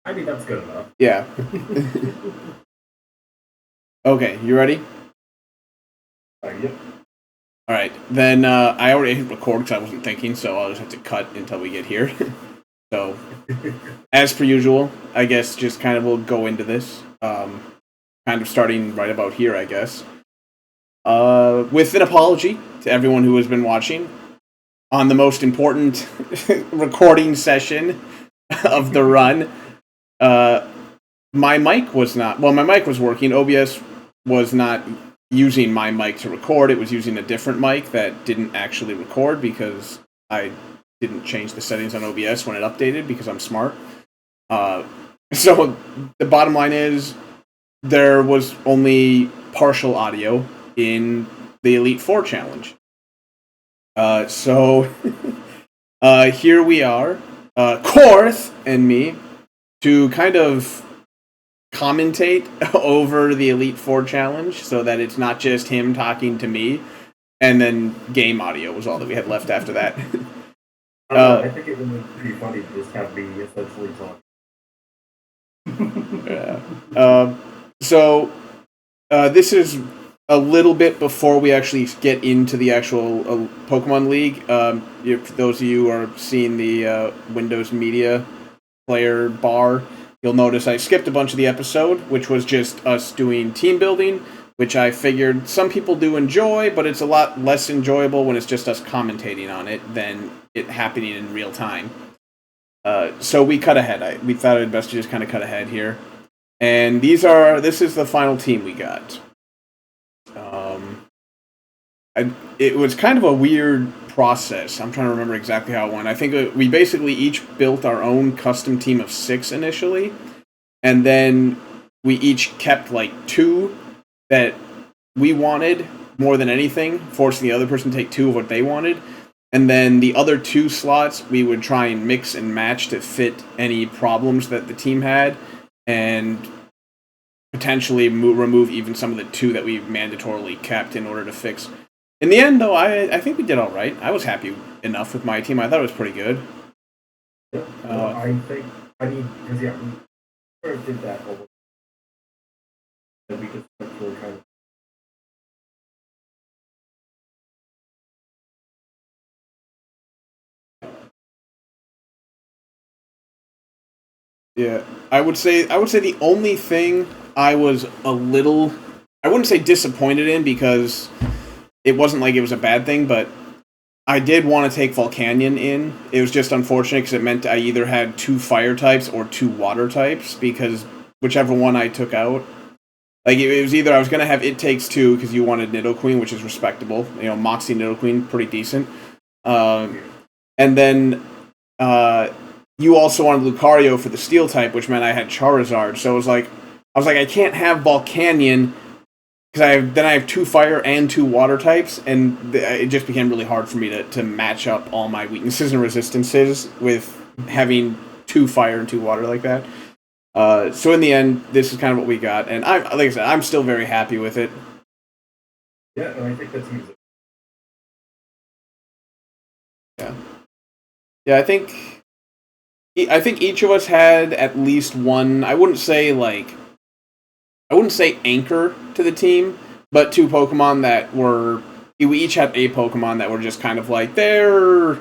I think that's good enough. Yeah. Okay, you ready? Yep. All right, then I already hit record because I wasn't thinking, so I'll just have to cut until we get here. So, as per usual, I guess just kind of we'll go into this, kind of starting right about here, I guess. With an apology to everyone who has been watching on the most important recording session of the run. My mic was not, well, my mic was working. OBS was not using my mic to record. It was using a different mic that didn't actually record because I didn't change the settings on OBS when it updated because I'm smart. So the bottom line is there was only partial audio in the Elite Four challenge. So here we are, KORYTH and me, to kind of commentate over the Elite Four challenge so that it's not just him talking to me, and then game audio was all that we had left after that. I think it would be pretty funny to just have me essentially talk. So this is a little bit before we actually get into the actual Pokemon League. If those of you are seeing the Windows Media Player bar, you'll notice I skipped a bunch of the episode, which was just us doing team building, which I figured some people do enjoy, but it's a lot less enjoyable when it's just us commentating on it than it happening in real time. So we cut ahead. We thought it best to just kind of cut ahead here. And this is the final team we got. It was kind of a weird process. I'm trying to remember exactly how it went. I think we basically each built our own custom team of 6 initially, and then we each kept like 2 that we wanted more than anything, forcing the other person to take 2 of what they wanted. And then the other 2 slots we would try and mix and match to fit any problems that the team had, and potentially remove even some of the 2 that we mandatorily kept in order to fix. In the end, though, I think we did all right. I was happy enough with my team. I thought it was pretty good. Yeah, I think, because we sort of did that over. And we just were kind of. Yeah, I would say the only thing I was I wouldn't say disappointed in, because it wasn't like it was a bad thing, but I did want to take Volcanion in. It was just unfortunate because it meant I either had 2 fire types or 2 water types, because whichever one I took out, like it was either I was going to have It Takes Two because you wanted Nidoqueen, which is respectable. Moxie Nidoqueen, pretty decent. And then you also wanted Lucario for the Steel type, which meant I had Charizard. So I was like, I can't have Volcanion because I have 2 fire and 2 water types, and it just became really hard for me to match up all my weaknesses and resistances with having 2 fire and 2 water like that. So in the end, this is kind of what we got, and like I said, I'm still very happy with it. Yeah, and I think that's easy. Yeah, I think each of us had at least one. I wouldn't say anchor to the team, but 2 Pokemon that were. We each had a Pokemon that were just kind of like, they're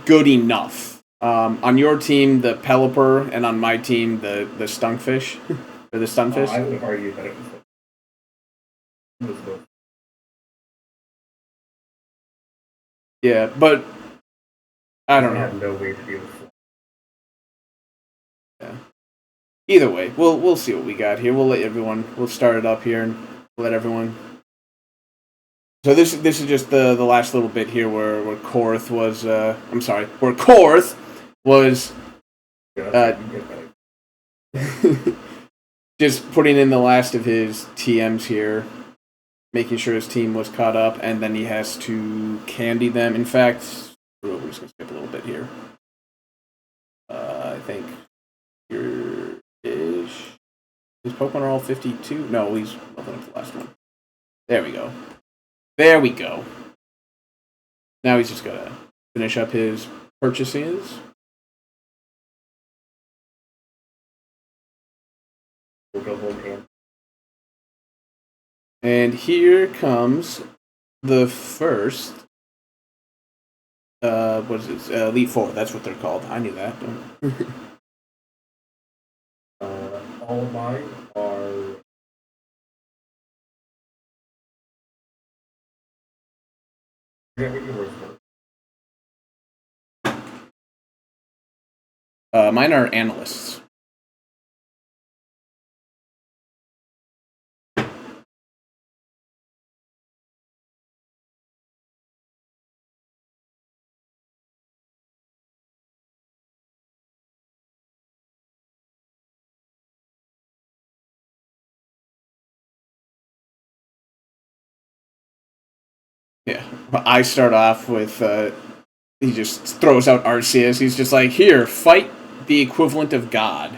good enough. On your team, the Pelipper, and on my team, the Stunkfish. Or the Stunfish. I would have argued that it was both. Yeah, but I don't know. I have no way to deal with it. Yeah. Either way, we'll see what we got here. We'll start it up here and let everyone. So this is just the last little bit here where KORYTH was. I'm sorry, where KORYTH was. Just putting in the last of his TMs here, making sure his team was caught up, and then he has to candy them. In fact, we're just gonna skip a little bit here. I think here is his Pokemon are all 52. No, he's leveling up the last one. There we go. There we go. Now he's just gotta finish up his purchases. we'll go home And here comes the first. What is it? Elite Four. That's what they're called. I knew that. all of mine are. I forget what yours were. Mine are analysts. Yeah, I start off with. He just throws out Arceus. He's just like, here, fight the equivalent of God.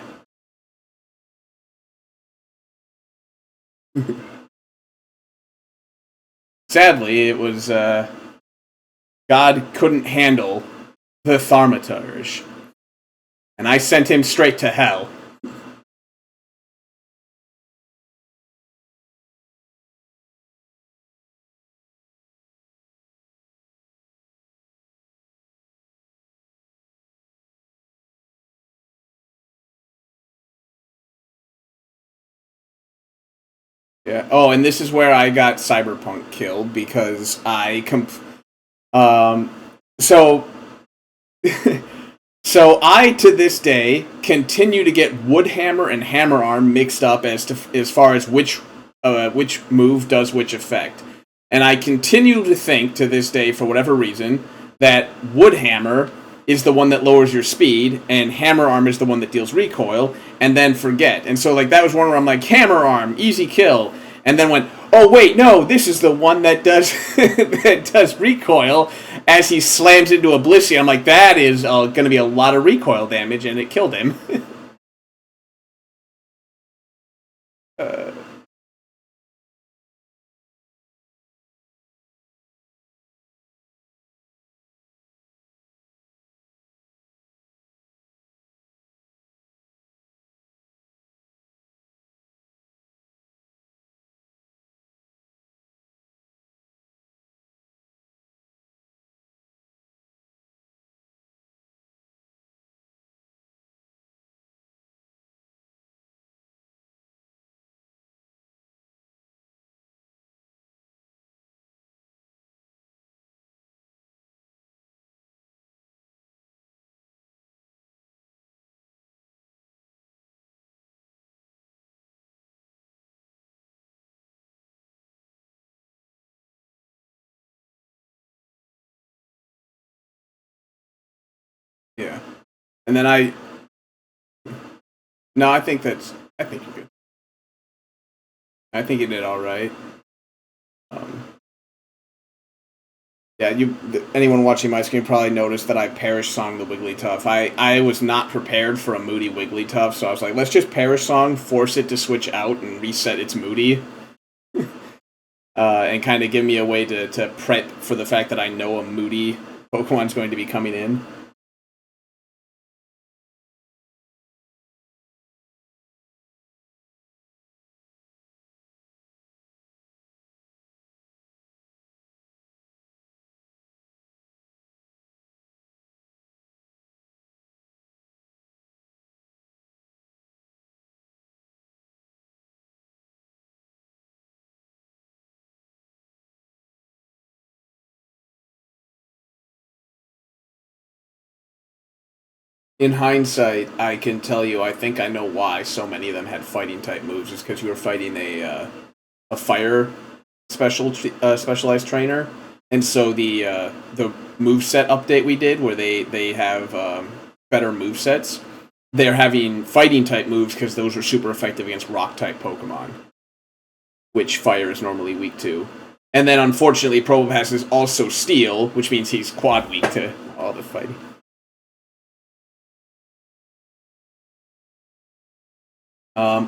Sadly, it was God couldn't handle the Thaumaturge, and I sent him straight to hell. Yeah. Oh, and this is where I got Cyberpunk killed because so so I to this day continue to get Woodhammer and Hammer Arm mixed up as far as which move does which effect. And I continue to think to this day, for whatever reason, that Woodhammer is the one that lowers your speed, and Hammer Arm is the one that deals recoil, and then forget. And so, like, that was one where I'm like, Hammer Arm, easy kill. And then went, oh, wait, no, this is the one that does that does recoil as he slams into Oblivion. I'm like, that is going to be a lot of recoil damage, and it killed him. Yeah. And then no, I think you're good. I think you did all right. Yeah, anyone watching my screen probably noticed that I Perish Song the Wigglytuff. I was not prepared for a moody Wigglytuff, so I was like, let's just Perish Song, force it to switch out and reset its moody. And kind of give me a way to prep for the fact that I know a moody Pokemon's going to be coming in. In hindsight, I can tell you, I think I know why so many of them had fighting type moves. It's because you were fighting a fire specialized trainer, and so the moveset update we did, where they have better movesets, they're having fighting type moves because those are super effective against rock type Pokemon, which fire is normally weak to. And then unfortunately, Probopass is also steel, which means he's quad weak to all the fighting.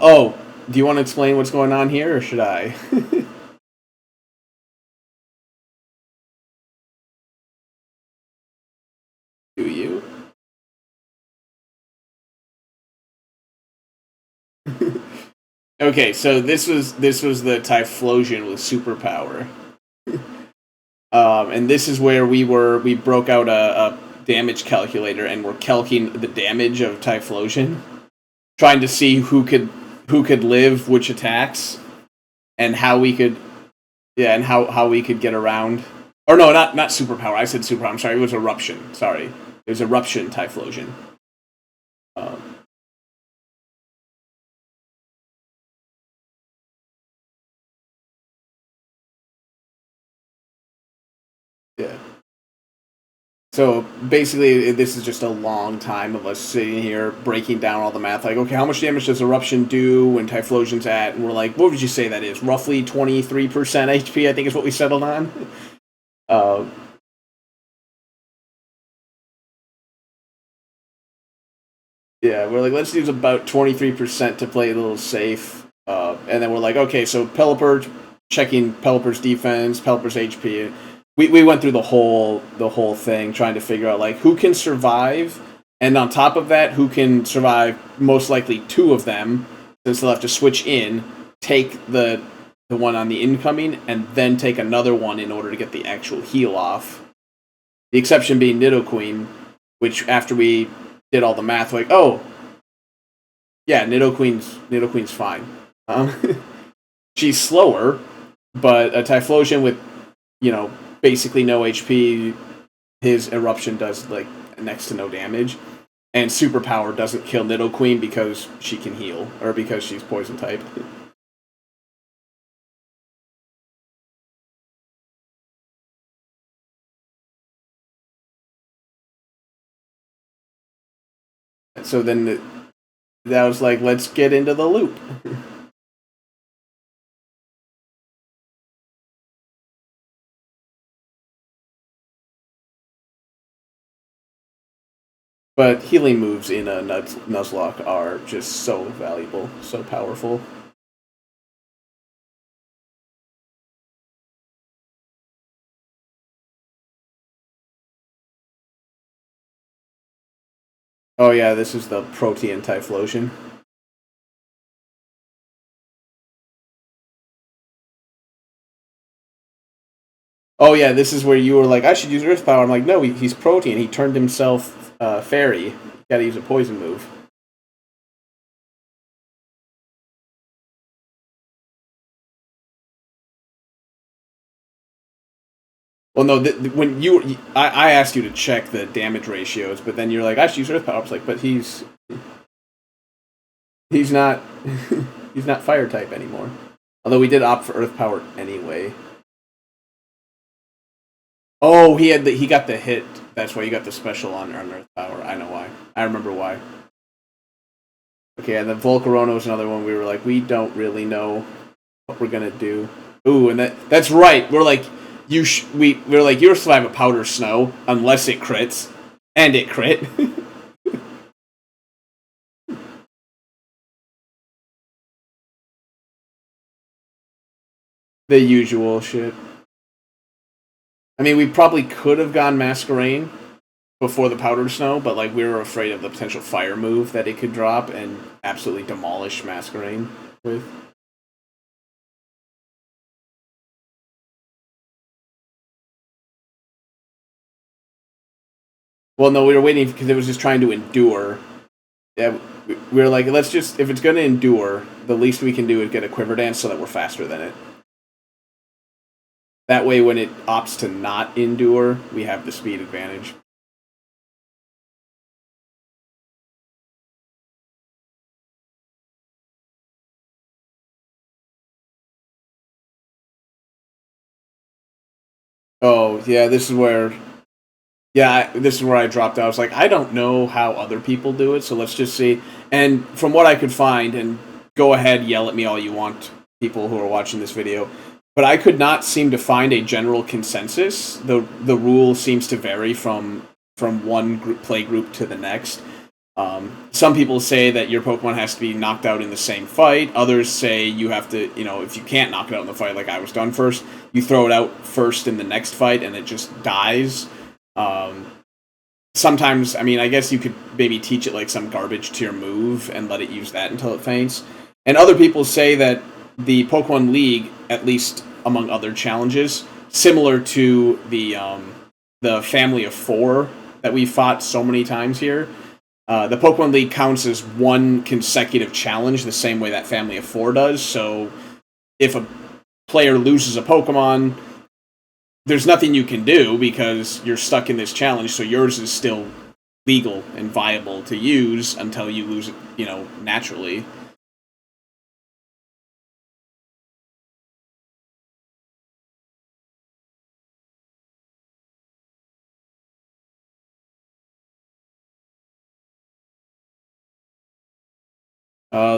Oh, do you want to explain what's going on here, or should I? Do you? Okay, so this was the Typhlosion with superpower. And this is where we broke out a damage calculator and we're calculating the damage of Typhlosion, trying to see who could live which attacks, and how we could how we could get around. Or no, not superpower. I said superpower. I'm sorry. It was eruption. Sorry, it was eruption Typhlosion. Yeah. So basically, this is just a long time of us sitting here breaking down all the math. Like, okay, how much damage does Eruption do when Typhlosion's at? And we're like, what would you say that is? Roughly 23% HP, I think is what we settled on. Yeah, we're like, let's use about 23% to play a little safe. And then we're like, okay, so Pelipper, checking Pelipper's defense, Pelipper's HP. We went through the whole thing trying to figure out like who can survive, and on top of that, who can survive most likely two of them, since they'll have to switch in, take the one on the incoming, and then take another one in order to get the actual heal off. The exception being Nidoqueen, which after we did all the math, like, oh, yeah, Nidoqueen's fine. She's slower, but a Typhlosion with, basically no HP, his eruption does like next to no damage, and superpower doesn't kill Nidoqueen because she can heal, or because she's poison type. So then that was like, let's get into the loop. But healing moves in a Nuzlocke are just so valuable, so powerful. Oh yeah, this is the Protean Typhlosion. Oh yeah, this is where you were like, I should use Earth Power. I'm like, no, he's Protean. He turned himself Fairy. You gotta use a poison move. Well, no, when I asked you to check the damage ratios, but then you're like, I should use Earth Power. I was like, but he's not he's not Fire type anymore. Although we did opt for Earth Power anyway. Oh, he got the hit. That's why you got the special on Earth Power. I know why. I remember why. Okay, and then Volcarona was another one we were like, we don't really know what we're gonna do. Ooh, and that's right. We're like, we're like, you're supposed to have a Powder Snow unless it crits, and it crit. The usual shit. I mean, we probably could have gone Masquerain before the Powdered Snow, but like we were afraid of the potential fire move that it could drop and absolutely demolish Masquerain with. Well, no, we were waiting because it was just trying to endure. Yeah, we were like, let's just, if it's going to endure, the least we can do is get a Quiver Dance so that we're faster than it. That way, when it opts to not endure, we have the speed advantage. Oh, yeah, this is where I dropped out. I was like, I don't know how other people do it, so let's just see. And from what I could find, and go ahead, yell at me all you want, people who are watching this video, but I could not seem to find a general consensus. The rule seems to vary from one play group to the next. Some people say that your Pokemon has to be knocked out in the same fight. Others say you have to, if you can't knock it out in the fight, like I was done first, you throw it out first in the next fight and it just dies. Sometimes, I mean, I guess you could maybe teach it like some garbage tier move and let it use that until it faints. And other people say that the Pokemon League, at least among other challenges, similar to the Family of Four that we fought so many times here, the Pokemon League counts as one consecutive challenge, the same way that Family of Four does. So if a player loses a Pokemon, there's nothing you can do because you're stuck in this challenge, so yours is still legal and viable to use until you lose it, naturally.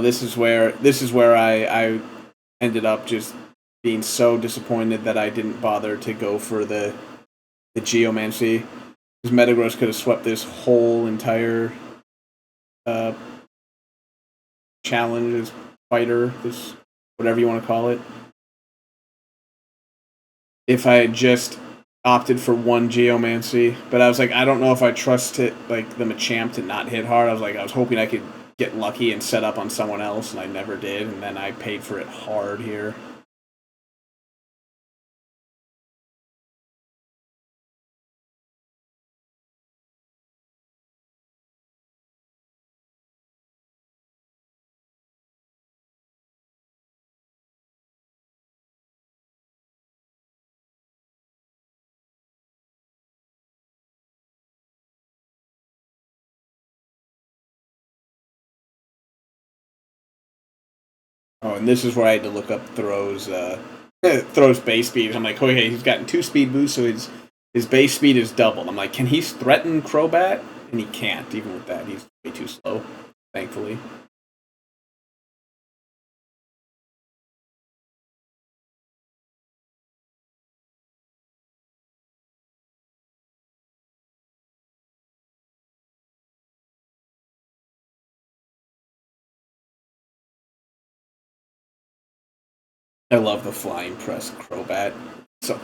This is where I ended up just being so disappointed that I didn't bother to go for the Geomancy. Because Metagross could have swept this whole entire challenge, this fighter, this whatever you want to call it. If I had just opted for one Geomancy, but I was like, I don't know if I trust it, like the Machamp to not hit hard. I was hoping I could get lucky and set up on someone else, and I never did, and then I paid for it hard here. Oh, and this is where I had to look up Throw's Throw's base speed. I'm like, okay, he's gotten 2 speed boosts, so his base speed is doubled. I'm like, can he threaten Crobat? And he can't. Even with that, he's way too slow, thankfully. I love the flying press Crobat. So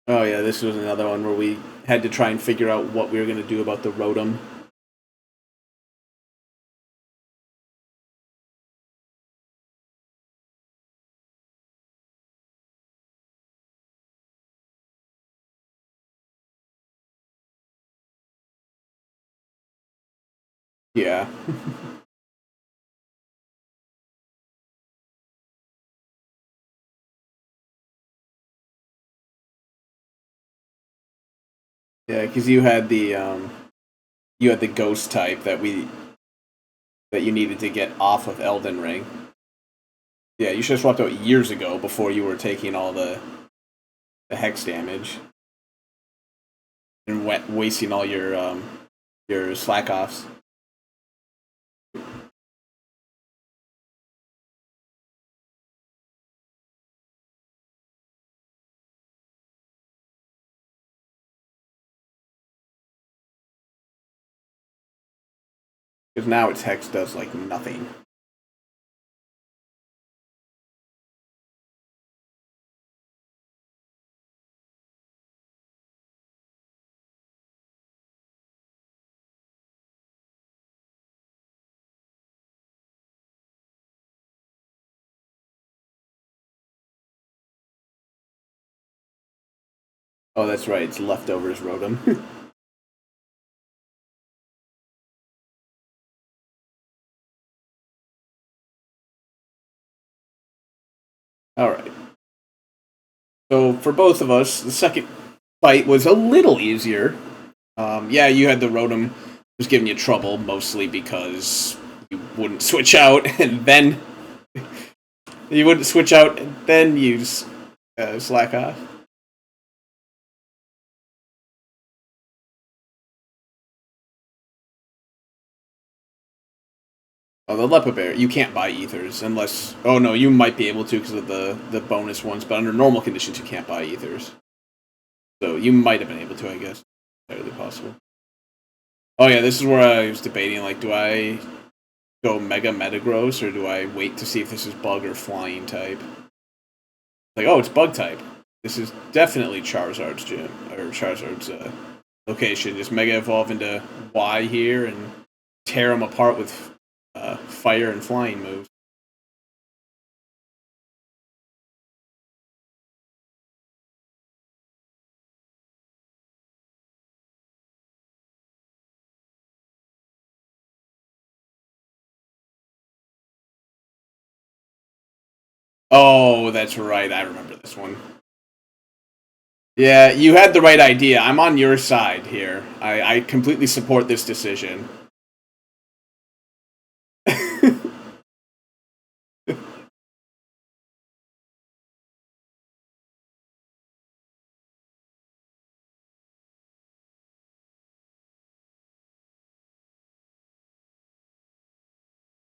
oh yeah, this was another one where we had to try and figure out what we were going to do about the Rotom. Yeah. Yeah, because you had the ghost type that you needed to get off of Elden Ring. Yeah, you should have swapped out years ago before you were taking all the hex damage and wasting all your slack offs. Because now its hex does like nothing. Oh, that's right. It's leftovers Rotom. All right. So for both of us, the second fight was a little easier. Yeah, you had the Rotom was giving you trouble mostly because you wouldn't switch out, and then you wouldn't switch out, and then use slack off. Oh, the Lepa Bear, you can't buy ethers unless. Oh no, you might be able to because of the bonus ones, but under normal conditions, you can't buy ethers. So you might have been able to, I guess. Entirely possible. Oh yeah, this is where I was debating, like, do I go Mega Metagross, or do I wait to see if this is Bug or Flying type? Like, oh, it's Bug type. This is definitely Charizard's gym, or Charizard's location. Just Mega Evolve into Y here, and tear him apart with Fire and Flying moves. Oh, that's right. I remember this one. Yeah, you had the right idea. I'm on your side here. I completely support this decision.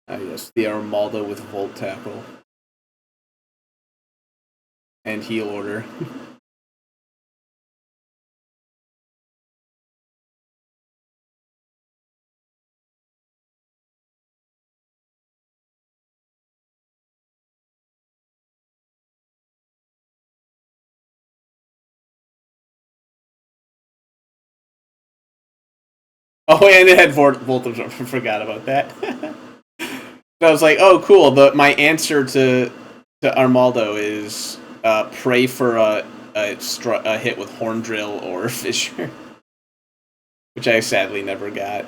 Yes, the Armaldo with Volt Tackle. And Heal Order. Oh, and it had Voltage. I forgot about that. I was like, oh, cool. My answer to Armaldo is pray for a hit with Horn Drill or Fissure, which I sadly never got.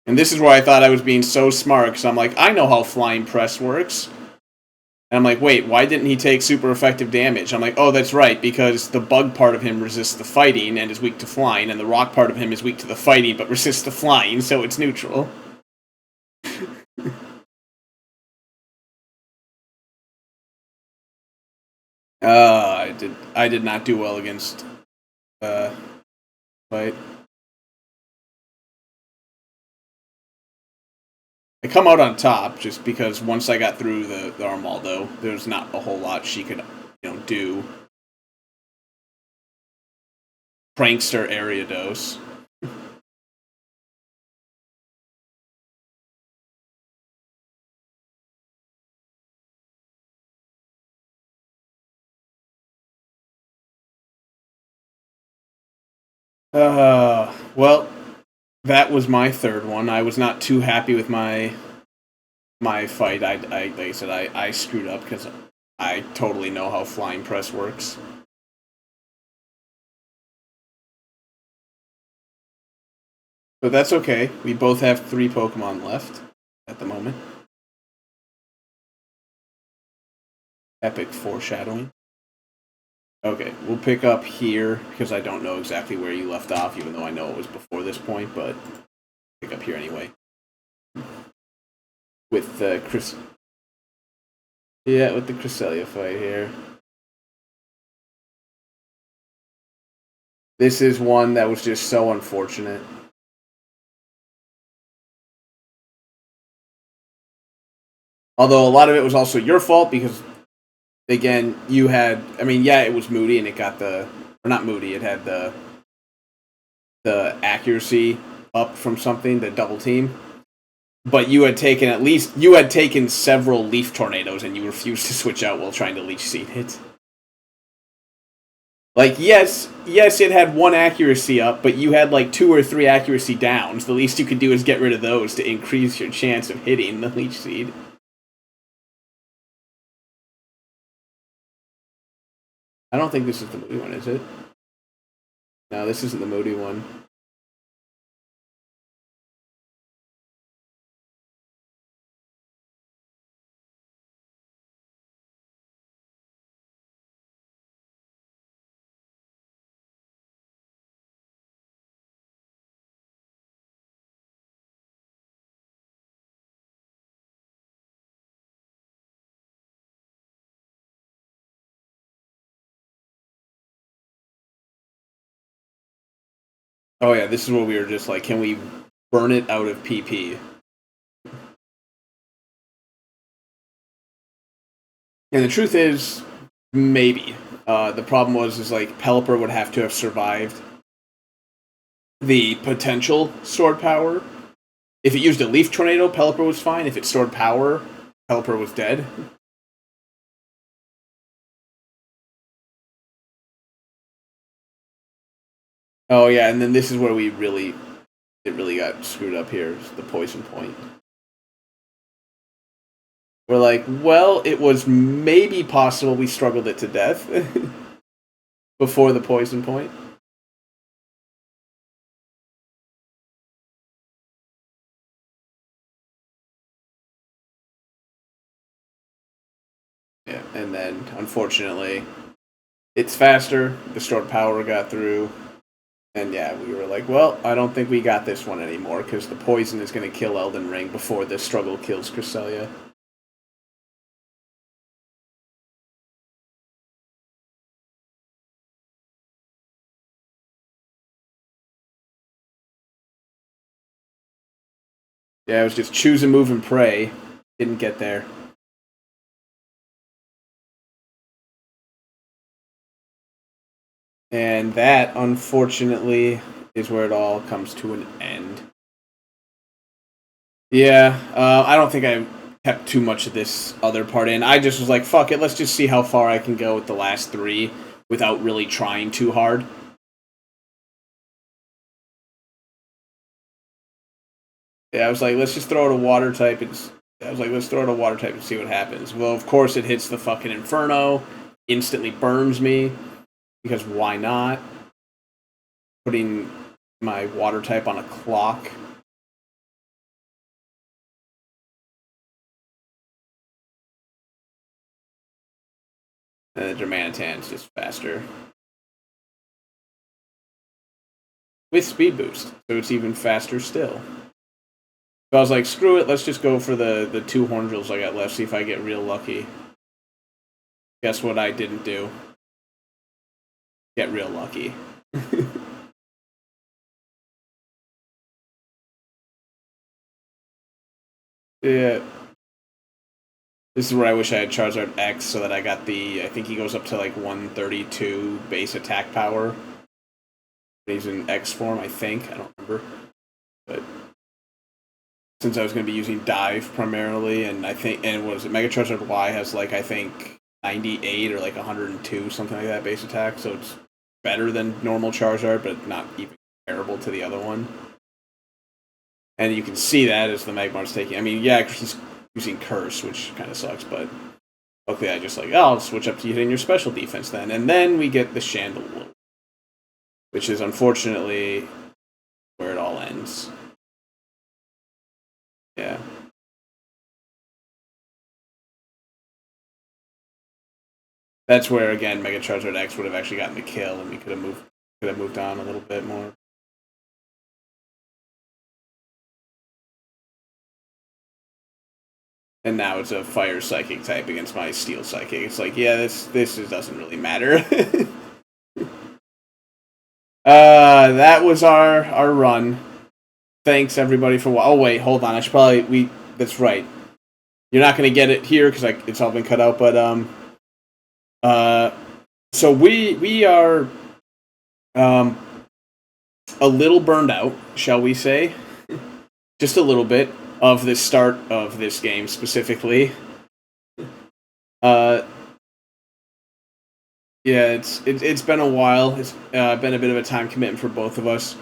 And this is where I thought I was being so smart, because I'm like, I know how Flying Press works. And I'm like, wait, why didn't he take super effective damage? I'm like, oh, that's right, because the bug part of him resists the fighting and is weak to flying, and the rock part of him is weak to the fighting but resists the flying, so it's neutral. I did not do well against fight. I come out on top just because once I got through the Armaldo, there's not a whole lot she could, do. Prankster Ariados. Well, that was my third one. I was not too happy with my fight. I like I said, I screwed up because I totally know how Flying Press works. But that's okay. We both have 3 Pokemon left at the moment. Epic foreshadowing. Okay, we'll pick up here because I don't know exactly where you left off, even though I know it was before this point, but pick up here anyway. With Chris. Yeah, with the Cresselia fight here. This is one that was just so unfortunate. Although a lot of it was also your fault because, again, you had. I mean, yeah, it was Moody and it got the. Or not Moody, it had the accuracy up from something, the double team. But you had taken several Leaf Tornadoes and you refused to switch out while trying to Leech Seed it. Like, yes, it had 1 accuracy up, but you had like 2 or 3 accuracy downs. The least you could do is get rid of those to increase your chance of hitting the Leech Seed. I don't think this is the Moody one, is it? No, this isn't the Moody one. Oh yeah, this is what we were just like, can we burn it out of PP? And the truth is, maybe. The problem was like Pelipper would have to have survived the potential stored power. If it used a Leaf Tornado, Pelipper was fine. If it stored power, Pelipper was dead. Oh yeah, and then this is where it really got screwed up here, is the poison point. We're like, well, it was maybe possible we struggled it to death before the poison point. Yeah, and then, unfortunately, it's faster, the stored power got through, and yeah, we were like, well, I don't think we got this one anymore, because the poison is going to kill Elden Ring before the struggle kills Cresselia. Yeah, it was just choose a move and pray. Didn't get there. And that, unfortunately, is where it all comes to an end. Yeah, I don't think I kept too much of this other part in. I just was like, fuck it, let's just see how far I can go with the last 3 without really trying too hard. Yeah, I was like, let's just throw out a water type. Let's throw out a water type and see what happens. Well, of course, it hits the fucking Inferno, instantly burns me, because why not? Putting my water type on a clock. And the Germanitan's just faster. With speed boost, so it's even faster still. So I was like, screw it, let's just go for the 2 Horndrills I got left, see if I get real lucky. Guess what I didn't do? Get real lucky. Yeah. This is where I wish I had Charizard X so that I got I think he goes up to like 132 base attack power. He's in X form, I think. I don't remember. But since I was going to be using Dive primarily, and what is it? Mega Charizard Y has like, I think, 98 or like 102, something like that base attack, so it's better than normal Charizard, but not even comparable to the other one. And you can see that as the Magmar's taking. I mean, yeah, he's using Curse, which kind of sucks, but luckily I just like, oh, I'll switch up to hitting your special defense then. And then we get the Chandelure, which is unfortunately where it all ends. Yeah. That's where, again, Mega Charizard X would have actually gotten the kill, and we could have moved on a little bit more. And now it's a Fire Psychic type against my Steel Psychic. It's like, yeah, this doesn't really matter. That was our run. Thanks everybody for. Oh wait, hold on. That's right. You're not gonna get it here because it's all been cut out. But so we are a little burned out, shall we say? Just a little bit of the start of this game specifically. Yeah, it's been a while. It's been a bit of a time commitment for both of us.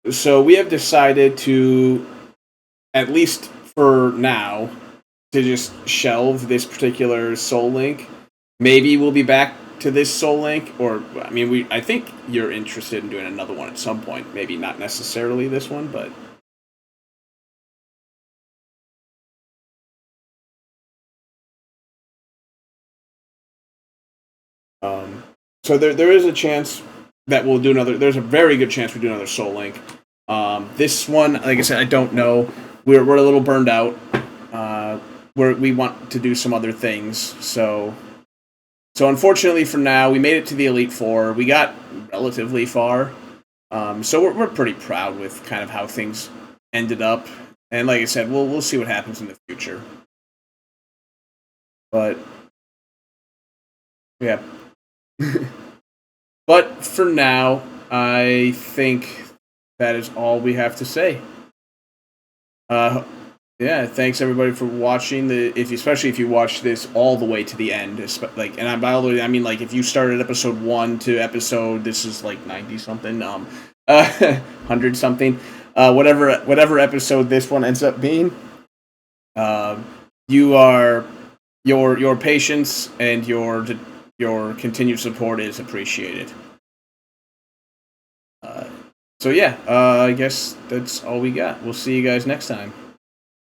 So we have decided to, at least for now, to just shelve this particular Soul Link. Maybe we'll be back to this Soul Link, or I mean, I think you're interested in doing another one at some point. Maybe not necessarily this one, but. So there is a chance that we'll do another. There's a very good chance we do another Soul Link. This one, like I said, I don't know. We're a little burned out. We want to do some other things. So unfortunately for now, we made it to the Elite Four. We got relatively far. So we're pretty proud with kind of how things ended up. And like I said, we'll see what happens in the future. But yeah. But for now, I think that is all we have to say. Yeah, thanks everybody for watching. Especially if you watch this all the way to the end, like, and by all the way, I mean like if you started episode 1 to episode, this is like 90 something, 100 something, whatever episode this one ends up being, your patience and your continued support is appreciated. So yeah, I guess that's all we got. We'll see you guys next time.